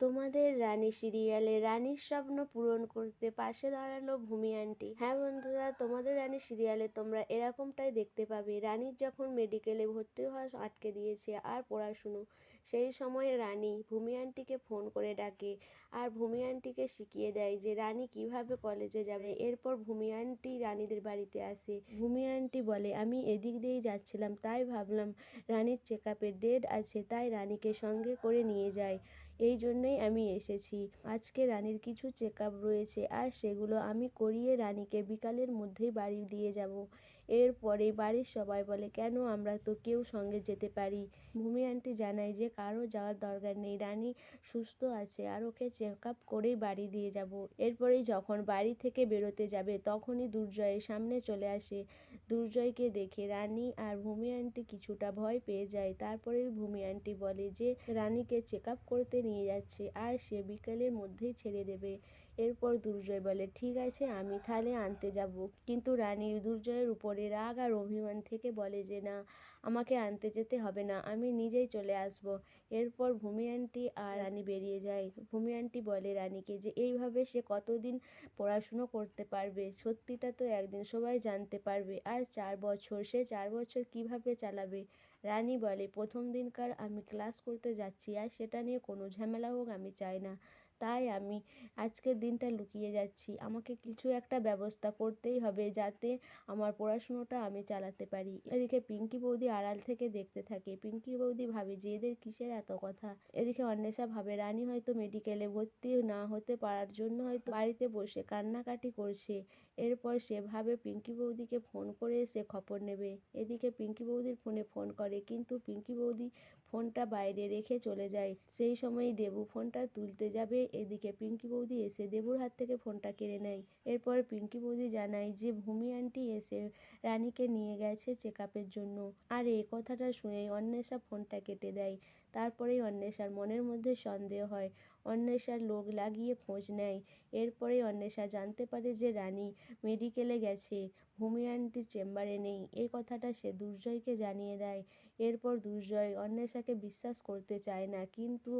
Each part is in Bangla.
তোমাদের রানী সিরিয়ালে রানীর স্বপ্ন পূরণ করতে পাশে দাঁড়ালো ভূমি আন্টি। হ্যাঁ বন্ধুরা, তোমাদের রানী সিরিয়ালে তোমরা এরকমটাই দেখতে পাবে। রানীর যখন মেডিকেলে ভর্তি হওয়া আটকে দিয়েছে আর পড়াশুনো, সেই সময় রানী ভূমি আন্টিকে ফোন করে ডাকে আর ভূমি আন্টিকে শিখিয়ে দেয় যে রানী কিভাবে কলেজে যাবে। এরপর ভূমি আন্টি রানীদের বাড়িতে আসে। ভূমি আন্টি বলে, আমি এদিক দিয়েই যাচ্ছিলাম, তাই ভাবলাম রানীর চেক আপের ডেট আছে, তাই রানীকে সঙ্গে করে নিয়ে যায়। এই জন্যই আমি এসেছি। আজকে রানীর কিছু চেক আপ রয়েছে আর সেগুলো আমি করিয়ে রানীকে বিকালের মধ্যেই বাড়ি দিয়ে যাব। এরপরে বাড়ির সবাই বলে, কেন, আমরা তো কেউ সঙ্গে যেতে পারি। ভূমি আন্টি জানায় যে কারো যাওয়ার দরকার নেই, রানী সুস্থ আছে আর ওকে চেক আপ করেই বাড়ি দিয়ে যাব। এরপরেই যখন বাড়ি থেকে বেরোতে যাবে তখনই দুর্জয়ের সামনে চলে আসে। দুর্জয়কে দেখে রানী আর ভূমি আন্টি কিছুটা ভয় পেয়ে যায়। তারপরে ভূমি আন্টি বলে যে রানীকে চেক আপ করতে নিয়ে যাচ্ছে আর সে বিকেলের মধ্যেই ছেড়ে দেবে। এরপর দুর্জয় বলে, ঠিক আছে, আমি তাহলে আনতে যাব। কিন্তু রানী দুর্জয়ের উপরে রাগ আর অভিমান থেকে বলে যে না, আমাকে আনতে যেতে হবে না, আমি নিজেই চলে আসব। এরপর ভূমি আন্টি আর রানী বেরিয়ে যায়। ভূমি আন্টি বলে রানীকে যে এইভাবে সে কতদিন পড়াশুনো করতে পারবে, সত্যিটা তো একদিন সবাই জানতে পারবে। আর 4 বছর, সে 4 বছর কিভাবে চালাবে। রানী বলে, প্রথম দিনকার আমি ক্লাস করতে যাচ্ছি আর সেটা নিয়ে কোনো ঝামেলা হোক আমি চাই না, তাই আমি আজকের দিনটা লুকিয়ে যাচ্ছি। আমাকে কিছু একটা ব্যবস্থা করতেই হবে যাতে আমার পড়াশুনোটা আমি চালাতে পারি। এদিকে পিঙ্কি বৌদি আড়াল থেকে দেখতে থাকে। পিঙ্কি বৌদি ভাবে যে এদের কিসের এত কথা। এদিকে অন্বেষা ভাবে রানী হয়তো মেডিকেলে ভর্তি না হতে পারার জন্য হয়তো বাড়িতে বসে কান্নাকাটি করছে। এরপর সে ভাবে পিঙ্কি বৌদিকে ফোন করে সে খবর নেবে। এদিকে পিঙ্কি বৌদির ফোনে ফোন করে, কিন্তু পিঙ্কি বৌদি ফোনটা বাইরে রেখে চলে যায়। সেই সময়ই দেবু ফোনটা তুলতে যাবে, এদিকে পিঙ্কি বৌদি এসে দেবুর হাত থেকে ফোনটা কেড়ে নেয়। এরপর পিঙ্কি বৌদি জানায় যে ভূমি আন্টি এসে রানীকে নিয়ে গেছে চেক আপের জন্য। আর এই কথাটা শুনেই অন্বেষা ফোনটা কেটে দেয়। তারপরেই অন্বেষার মনের মধ্যে সন্দেহ হয়। অন্বেষার লোক লাগিয়ে খোঁজ নেয়। এরপরেই অন্বেষা জানতে পারে যে রানী মেডিকেলে গেছে, ভূমি আন্টির চেম্বারে নেই। এই কথাটা সে দুর্জয়কে জানিয়ে দেয়। এরপর দুর্জয় অন্বেষাকে বিশ্বাস করতে চায় না, কিন্তু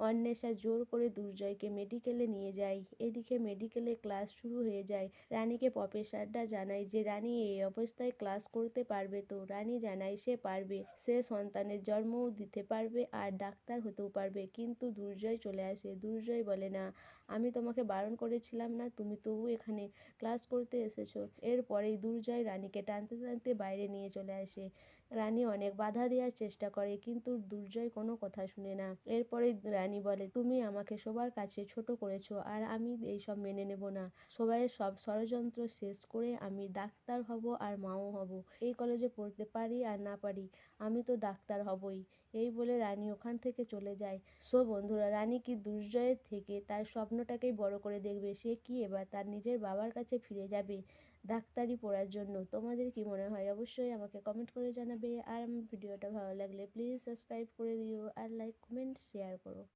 অন্বেষা জোর করে দুর্জয়কে মেডিকেলে নিয়ে যায়। এদিকে মেডিকেলে ক্লাস শুরু হয়ে যায়। রানীকে প্রফেসররা জানায় যে রানী এই অবস্থায় ক্লাস করতে পারবে তো। রানী জানায় সে পারবে, সে সন্তানের জন্মও দিতে পারবে আর ডাক্তার হতেও পারবে। কিন্তু দুর্জয় চলে আসে। দুর্জয় বলে, না, আমি তোমাকে বারণ করেছিলাম না, তুমি তবু এখানে ক্লাস করতে এসেছো। এরপরেই দুর্জয় রানীকে টানতে টানতে বাইরে নিয়ে চলে আসে। রানী অনেক বাধা দেওয়ার চেষ্টা করে, কিন্তু দুর্জয় কোনো কথা শুনে না। এরপরে রানী বলে, তুমি আমাকে সবার কাছে ছোট করেছো আর আমি এইসব মেনে নেব না। সবাইয়ের সব ষড়যন্ত্র শেষ করে আমি ডাক্তার হব আর মাও হব। এই কলেজে পড়তে পারি আর না পারি, আমি তো ডাক্তার হবই। এই বলে রানী ওখান থেকে চলে যায়। সো বন্ধুরা, রানী কি দুর্জয়ের থেকে তার স্বপ্নটাকেই বড় করে দেখবে? সে কি এবার তার নিজের বাবার কাছে ফিরে যাবে ডাক্তারি পড়ার জন্য? তোমাদের কি মনে হয় অবশ্যই আমাকে কমেন্ট করে জানাবে। আর আমার ভিডিওটা ভালো লাগলে প্লিজ সাবস্ক্রাইব করে দিও আর লাইক, কমেন্ট, শেয়ার করো।